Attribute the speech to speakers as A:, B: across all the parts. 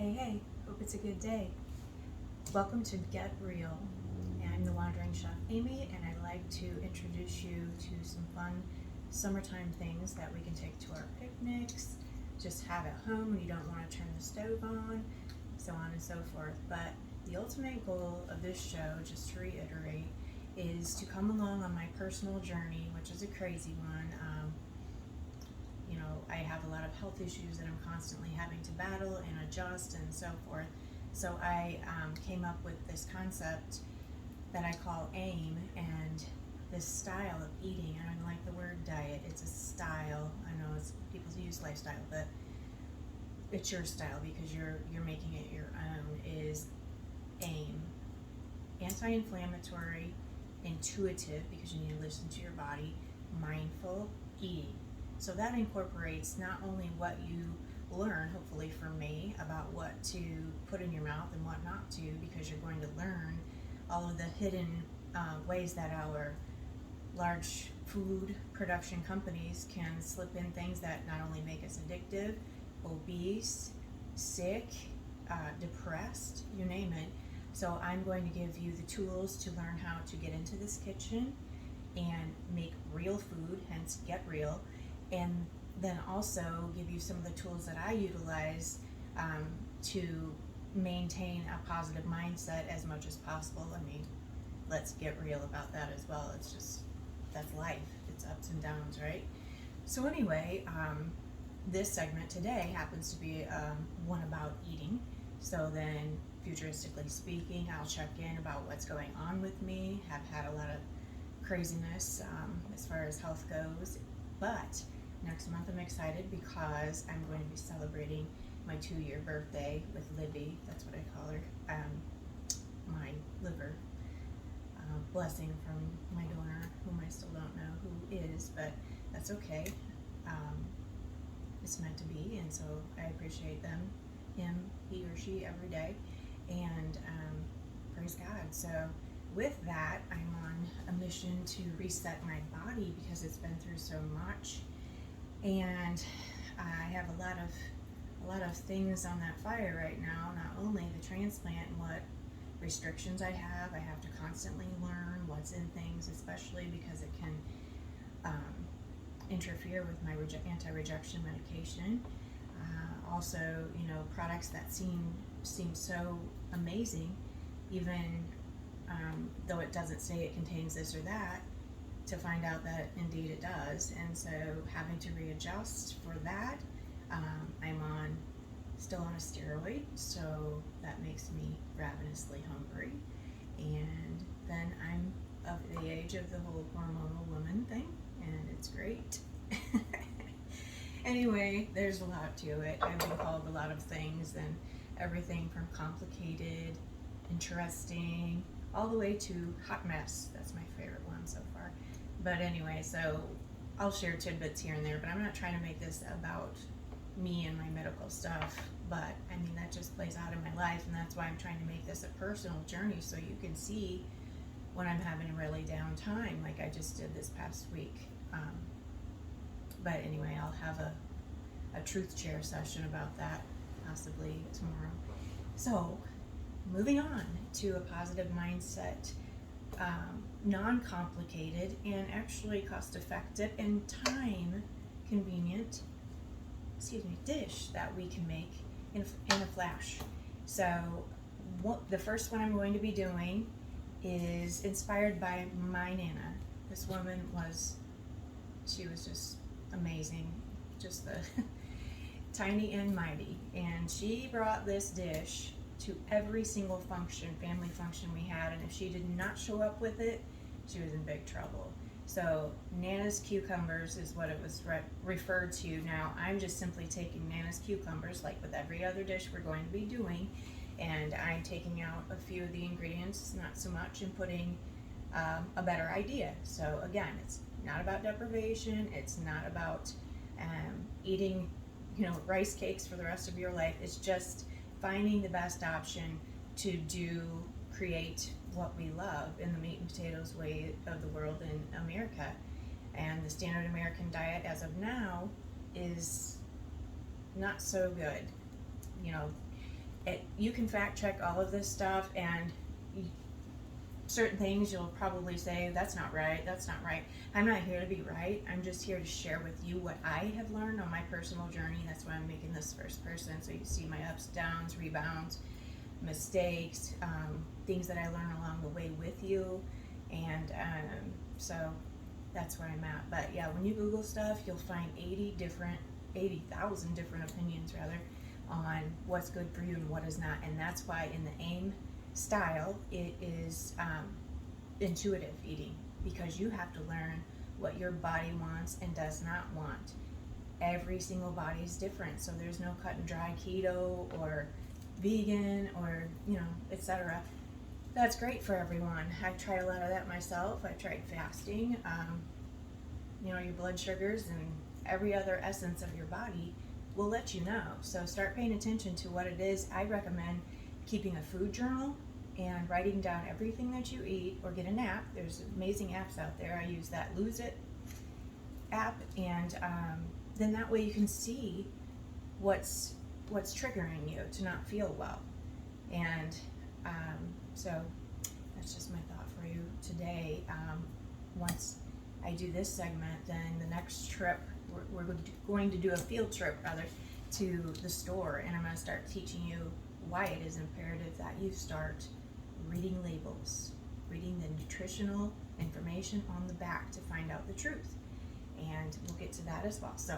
A: Hey, hope it's a good day. Welcome to Get Real. I'm the Wandering Chef Amy, and I'd like to introduce you to some fun summertime things that we can take to our picnics, just have at home when you don't want to turn the stove on, so on and so forth. But the ultimate goal of this show, just to reiterate, is to come along on my personal journey, which is a crazy one. I have a lot of health issues that I'm constantly having to battle and adjust and so forth. So I came up with this concept that I call AIM, and this style of eating. I don't like the word diet, it's a style. I know people use lifestyle, but it's your style because you're making it your own, is AIM. Anti-inflammatory, intuitive, because you need to listen to your body, mindful eating. So that incorporates not only what you learn, hopefully from me, about what to put in your mouth and what not to, because you're going to learn all of the hidden ways that our large food production companies can slip in things that not only make us addictive, obese, sick, depressed, you name it. So I'm going to give you the tools to learn how to get into this kitchen and make real food, hence Get Real, and then also give you some of the tools that I utilize to maintain a positive mindset as much as possible. I mean, let's get real about that as well. It's just, that's life. It's ups and downs, right? So anyway, this segment today happens to be one about eating. So then, futuristically speaking, I'll check in about what's going on with me. Have had a lot of craziness as far as health goes, but next month I'm excited because I'm going to be celebrating my 2-year birthday with Libby. That's what I call her. My liver blessing from my donor, whom I still don't know who is, but that's okay. It's meant to be, and so I appreciate them, him, he or she, every day, and praise God. So with that, I'm on a mission to reset my body because it's been through so much, and I have a lot of things on that fire right now. Not only the transplant and what restrictions I have to constantly learn what's in things, especially because it can interfere with my anti-rejection medication. Also, products that seem so amazing, even though it doesn't say it contains this or that, to find out that indeed it does. And so having to readjust for that. I'm still on a steroid, so that makes me ravenously hungry. And then I'm of the age of the whole hormonal woman thing, and it's great. Anyway, there's a lot to it. I've been called a lot of things, and everything from complicated, interesting, all the way to hot mess. That's my favorite one so far. But anyway, so I'll share tidbits here and there, but I'm not trying to make this about me and my medical stuff, but I mean, that just plays out in my life, and that's why I'm trying to make this a personal journey so you can see when I'm having a really down time, like I just did this past week. But anyway, I'll have a truth share session about that possibly tomorrow. So moving on to a positive mindset, non-complicated and actually cost-effective and time convenient dish that we can make in a flash. So the first one I'm going to be doing is inspired by my Nana. This woman she was just amazing, just the tiny and mighty, and she brought this dish to every single family function we had, and if she did not show up with it, she was in big trouble. So Nana's cucumbers is what it was referred to. Now I'm just simply taking Nana's cucumbers, like with every other dish we're going to be doing, and I'm taking out a few of the ingredients, not so much, and putting a better idea. So again, it's not about deprivation, it's not about eating rice cakes for the rest of your life. It's just finding the best option to create what we love in the meat and potatoes way of the world in America. And the standard American diet as of now is not so good. You can fact check all of this stuff, and certain things you'll probably say, that's not right, that's not right. I'm not here to be right. I'm just here to share with you what I have learned on my personal journey. That's why I'm making this first person, so you see my ups, downs, rebounds, mistakes, things that I learn along the way with you. And so that's where I'm at. But yeah, when you Google stuff, you'll find 80,000 different opinions rather on what's good for you and what is not. And that's why in the AIM style, it is intuitive eating, because you have to learn what your body wants and does not want. Every single body is different, so there's no cut and dry keto or vegan or, etc. That's great for everyone. I've tried a lot of that myself. I've tried fasting. Your blood sugars and every other essence of your body will let you know. So start paying attention to what it is. I recommend keeping a food journal and writing down everything that you eat, or get an app. There's amazing apps out there. I use that Lose It app, and then that way you can see what's triggering you to not feel well. And so that's just my thought for you today. Once I do this segment, then the next trip, we're going to do a field trip rather to the store, and I'm going to start teaching you why it is imperative that you start reading labels, reading the nutritional information on the back to find out the truth. And we'll get to that as well. So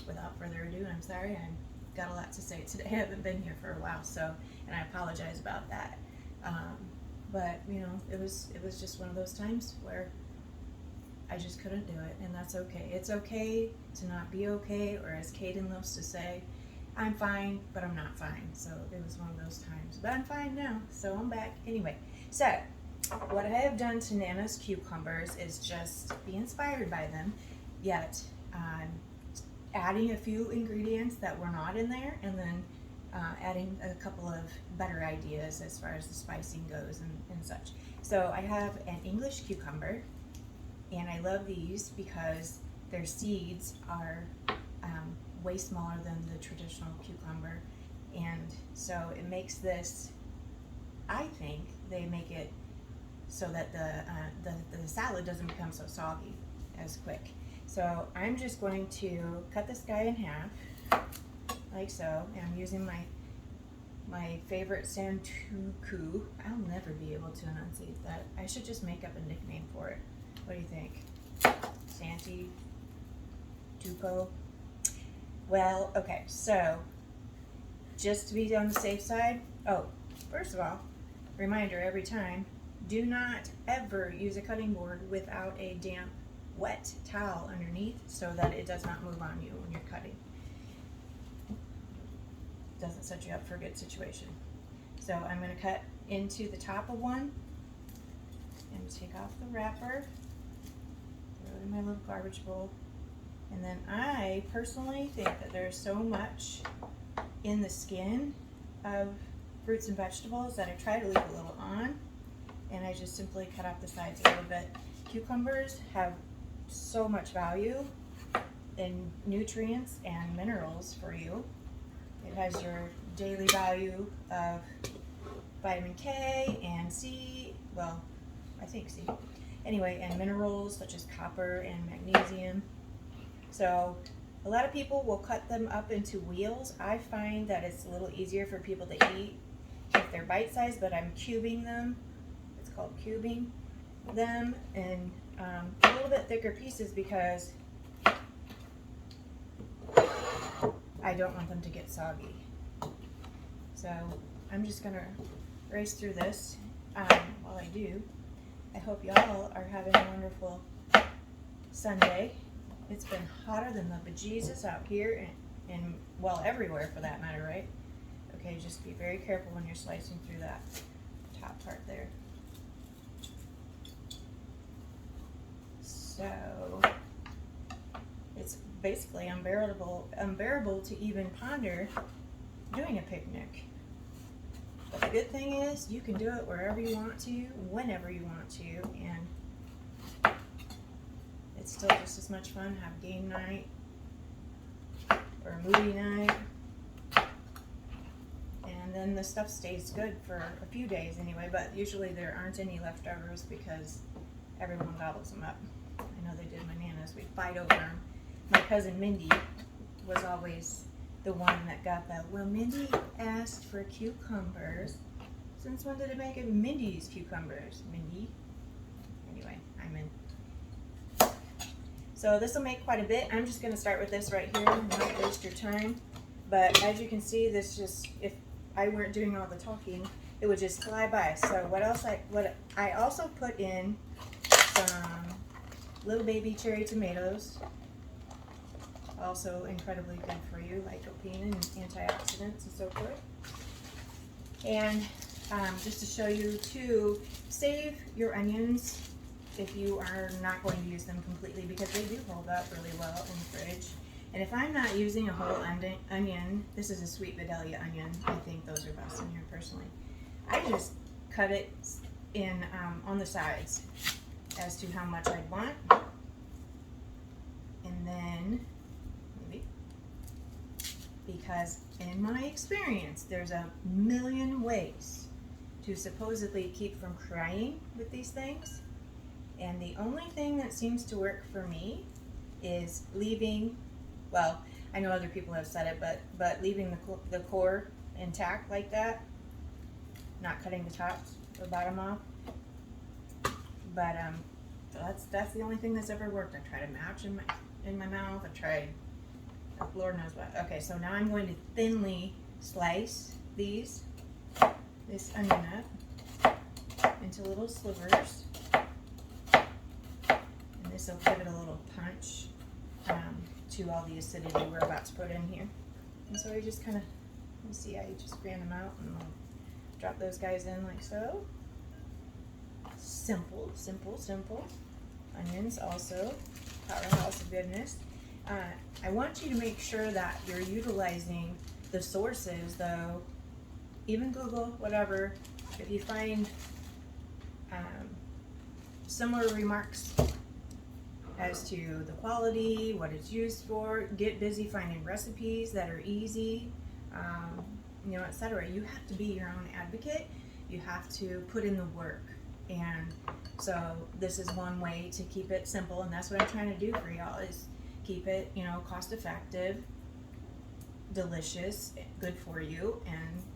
A: without further ado, I'm sorry, I've got a lot to say today. I haven't been here for a while, and I apologize about that. But it was just one of those times where I just couldn't do it, and that's okay. It's okay to not be okay, or as Caden loves to say, I'm fine, but I'm not fine. So it was one of those times, but I'm fine now, so I'm back. Anyway, so what I have done to Nana's cucumbers is just be inspired by them, yet adding a few ingredients that were not in there, and then adding a couple of better ideas as far as the spicing goes and such. So I have an English cucumber, and I love these because their seeds are way smaller than the traditional cucumber, and so it makes this, I think they make it so that the salad doesn't become so soggy as quick. So I'm just going to cut this guy in half like so, and I'm using my favorite Santuku. I'll never be able to enunciate that. I should just make up a nickname for it. What do you think? Santi Tuco? Well, okay, so just to be on the safe side, first of all, reminder every time, do not ever use a cutting board without a damp, wet towel underneath so that it does not move on you when you're cutting. Doesn't set you up for a good situation. So I'm going to cut into the top of one and take off the wrapper, throw it in my little garbage bowl. And then I personally think that there's so much in the skin of fruits and vegetables that I try to leave a little on, and I just simply cut off the sides a little bit. Cucumbers have so much value in nutrients and minerals for you. It has your daily value of vitamin K and C, well, I think C. Anyway, and minerals such as copper and magnesium. So a lot of people will cut them up into wheels. I find that it's a little easier for people to eat if they're bite-sized, but I'm cubing them. It's called cubing them, and a little bit thicker pieces because I don't want them to get soggy. So I'm just gonna race through this while I do. I hope y'all are having a wonderful Sunday. It's been hotter than the bejesus out here, and well, everywhere for that matter, right? Okay, just be very careful when you're slicing through that top part there. So it's basically unbearable to even ponder doing a picnic. But the good thing is you can do it wherever you want to, whenever you want to, and it's still just as much fun. Have game night or a movie night, and then the stuff stays good for a few days anyway, but usually there aren't any leftovers because everyone gobbles them up. I know they did my Nana's. We'd fight over them. My cousin Mindy was always the one that got that. Well, Mindy asked for cucumbers. Since when did it make it Mindy's cucumbers? Mindy? Anyway, I'm in. So this will make quite a bit. I'm just going to start with this right here, not waste your time. But as you can see, this just, if I weren't doing all the talking, it would just fly by. So what I also put in some little baby cherry tomatoes, also incredibly good for you, lycopene and antioxidants and so forth. And just to show you too, save your onions if you are not going to use them completely, because they do hold up really well in the fridge. And if I'm not using a whole onion, this is a sweet Vidalia onion. I think those are best in here personally. I just cut it in on the sides as to how much I'd want. And then, maybe, because in my experience, there's a million ways to supposedly keep from crying with these things. And the only thing that seems to work for me is leaving, well, I know other people have said it, but leaving the core intact like that, not cutting the tops or bottom off. But that's the only thing that's ever worked. I tried a match in my mouth. I tried, Lord knows what. Okay, so now I'm going to thinly slice this onion up into little slivers. And this will give it a little punch to all the acidity we're about to put in here. And so I just kind of, you see how you just grand them out, and I'll drop those guys in like so. Simple, simple, simple. Onions also, powerhouse of goodness. I want you to make sure that you're utilizing the sources though, even Google, whatever. If you find similar remarks as to the quality, what it's used for, get busy finding recipes that are easy, you know, etc. You have to be your own advocate. You have to put in the work. And so this is one way to keep it simple, and that's what I'm trying to do for y'all, is keep it, you know, cost effective, delicious, good for you,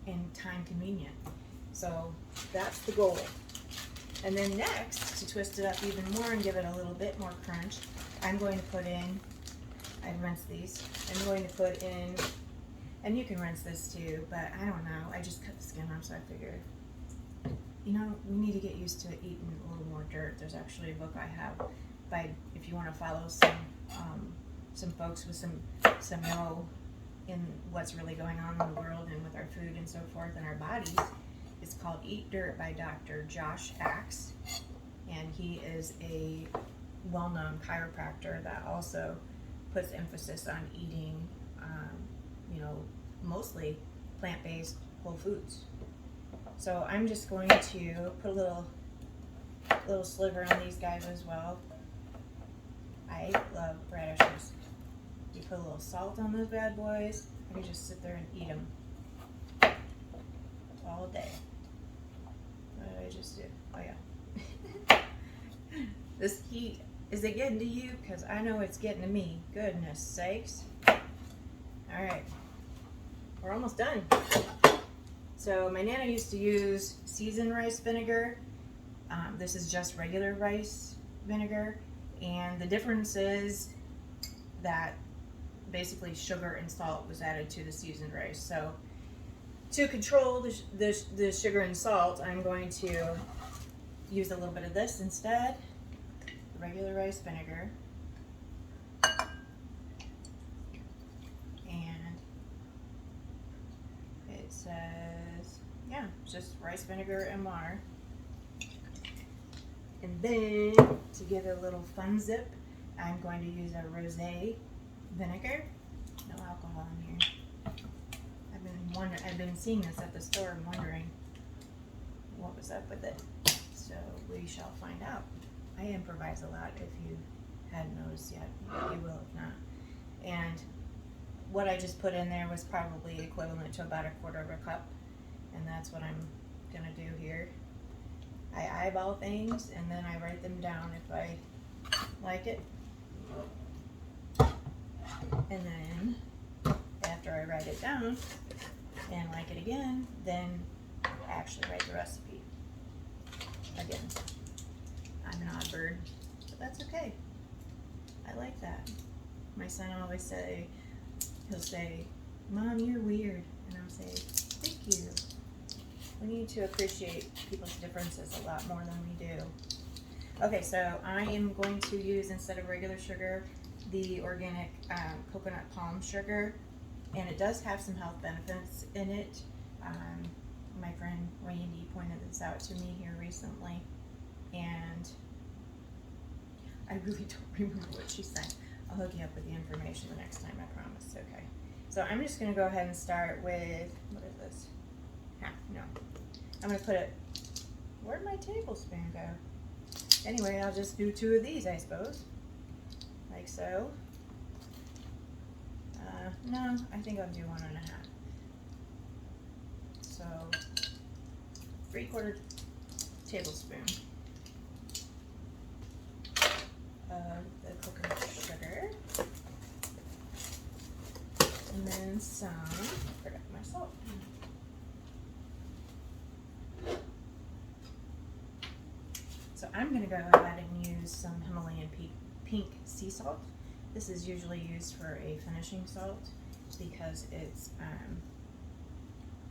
A: and time convenient. So that's the goal. And then next, to twist it up even more and give it a little bit more crunch, I'm going to put in, I rinse these, I'm going to put in, and you can rinse this too, but I don't know, I just cut the skin off, so I figured, you know, we need to get used to eating a little more dirt. There's actually a book I have by, if you want to follow some folks with some know in what's really going on in the world and with our food and so forth and our bodies. It's called Eat Dirt by Dr. Josh Axe, and he is a well-known chiropractor that also puts emphasis on eating, you know, mostly plant-based whole foods. So I'm just going to put a little sliver on these guys as well. I love radishes. You put a little salt on those bad boys, and you just sit there and eat them all day. What did I just do? Oh yeah. This heat, is it getting to you? Because I know it's getting to me. Goodness sakes. All right, we're almost done. So my Nana used to use seasoned rice vinegar. This is just regular rice vinegar, and the difference is that basically sugar and salt was added to the seasoned rice. So to control the sugar and salt, I'm going to use a little bit of this instead, regular rice vinegar. And it says, yeah, just rice vinegar and water. And then, to give it a little fun zip, I'm going to use a rosé vinegar. No alcohol in here. I've been seeing this at the store and wondering what was up with it. So we shall find out. I improvise a lot, if you hadn't noticed yet. You will if not. And what I just put in there was probably equivalent to about 1/4 cup. And that's what I'm gonna do here. I eyeball things and then I write them down if I like it. And then after I write it down and like it again, then I actually write the recipe. Again, I'm an odd bird, but that's okay. I like that. My son always he'll say, Mom, you're weird. And I'll say, thank you. We need to appreciate people's differences a lot more than we do. Okay, so I am going to use, instead of regular sugar, the organic coconut palm sugar. And it does have some health benefits in it. My friend Randy pointed this out to me here recently. And I really don't remember what she said. I'll hook you up with the information the next time, I promise. Okay. So I'm just going to go ahead and start with, what is this? No. I'm going to put it, where'd my tablespoon go? Anyway, I'll just do 2 of these, I suppose. Like so. No, I think I'll do 1 1/2. So, 3/4 tablespoon of the coconut sugar. And then some, I forgot my salt. So I'm going to go ahead and use some Himalayan pink sea salt. This is usually used for a finishing salt because it's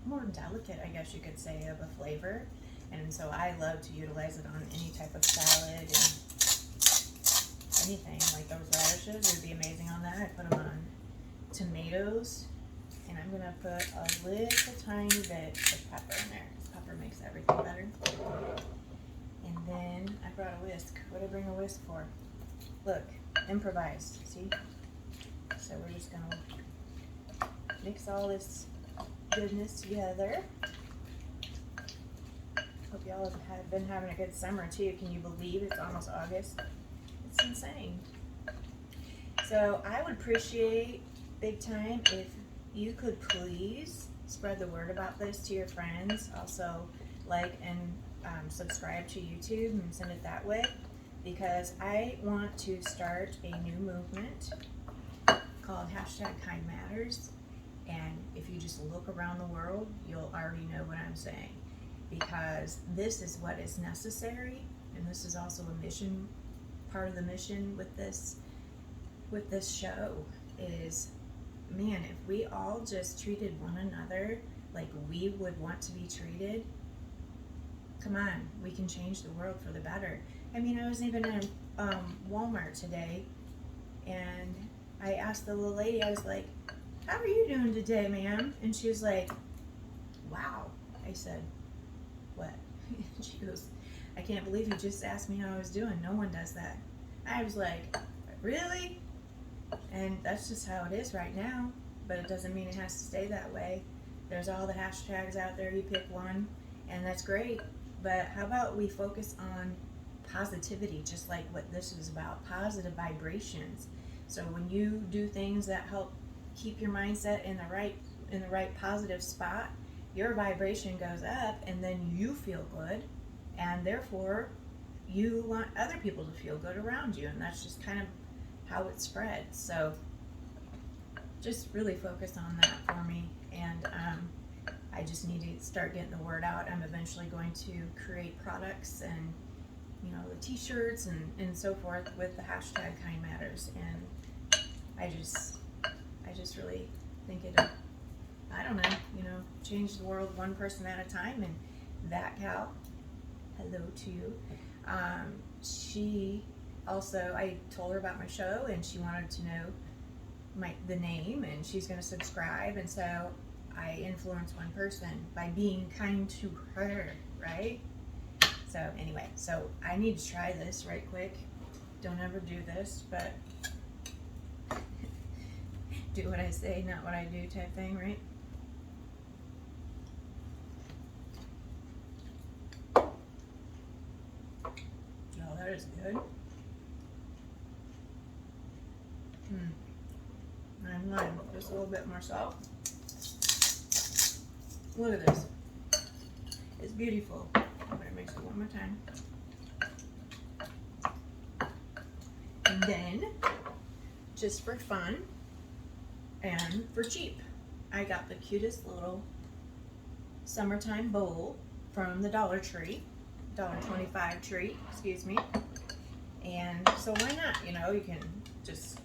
A: more delicate, I guess you could say, of a flavor. And so I love to utilize it on any type of salad and anything. Like those radishes would be amazing on that. I put them on tomatoes, and I'm gonna put a little tiny bit of pepper in there because pepper makes everything better. And then I brought a whisk. What did I bring a whisk for? Look, improvised, see? So we're just gonna mix all this goodness together. Hope y'all have been having a good summer too. Can you believe it's almost August? It's insane. So I would appreciate big time if you could please spread the word about this to your friends. Also like and subscribe to YouTube and send it that way, because I want to start a new movement called #KindMatters. And if you just look around the world, you'll already know what I'm saying, because this is what is necessary, and this is also a mission, part of the mission with this show is, man, if we all just treated one another like we would want to be treated, come on, we can change the world for the better. I mean, I was even in Walmart today, and I asked the little lady, I was like, how are you doing today, ma'am? And she was like, wow. I said, what? She goes, I can't believe you just asked me how I was doing. No one does that. I was like, really? And that's just how it is right now, but it doesn't mean it has to stay that way. There's all the hashtags out there. You pick one, and that's great. But how about we focus on positivity, just like what this is about, positive vibrations. So when you do things that help keep your mindset in the right positive spot, your vibration goes up, and then you feel good, and therefore you want other people to feel good around you, and that's just kind of how it spreads. So just really focus on that for me, and I just need to start getting the word out. I'm eventually going to create products and, you know, the t-shirts and so forth with the #KindMatters, and I just really think it'll, I don't know, you know, change the world one person at a time. And that gal, hello to you, she also, I told her about my show, and she wanted to know the name, and she's going to subscribe, and so I influence one person by being kind to her, right? So anyway, so I need to try this right quick. Don't ever do this, but do what I say, not what I do type thing, right? Oh, that is good. I'm lying, just a little bit more salt. Look at this. is beautiful. I'm gonna mix it one more time. And then, just for fun and for cheap, I got the cutest little summertime bowl from the Dollar Tree, $1.25 treat, excuse me. And so why not, you know, you can just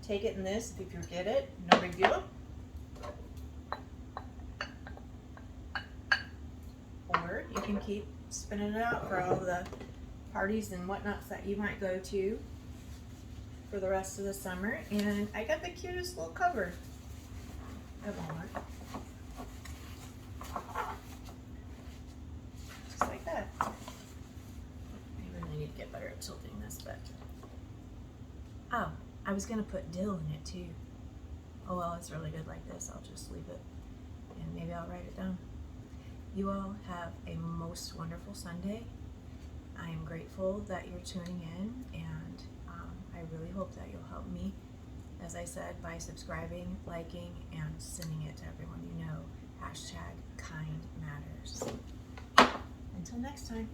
A: take it in this if you forget it, no big deal. Or you can keep spinning it out for all the parties and whatnots that you might go to for the rest of the summer. And I got the cutest little cover at Walmart. Just like that. I really need to get better at tilting this, but oh, I was gonna put dill in it too. Oh well, it's really good like this. I'll just leave it and maybe I'll write it down. You all have a most wonderful Sunday. I am grateful that you're tuning in, and I really hope that you'll help me, as I said, by subscribing, liking, and sending it to everyone you know. #KindMatters. Until next time.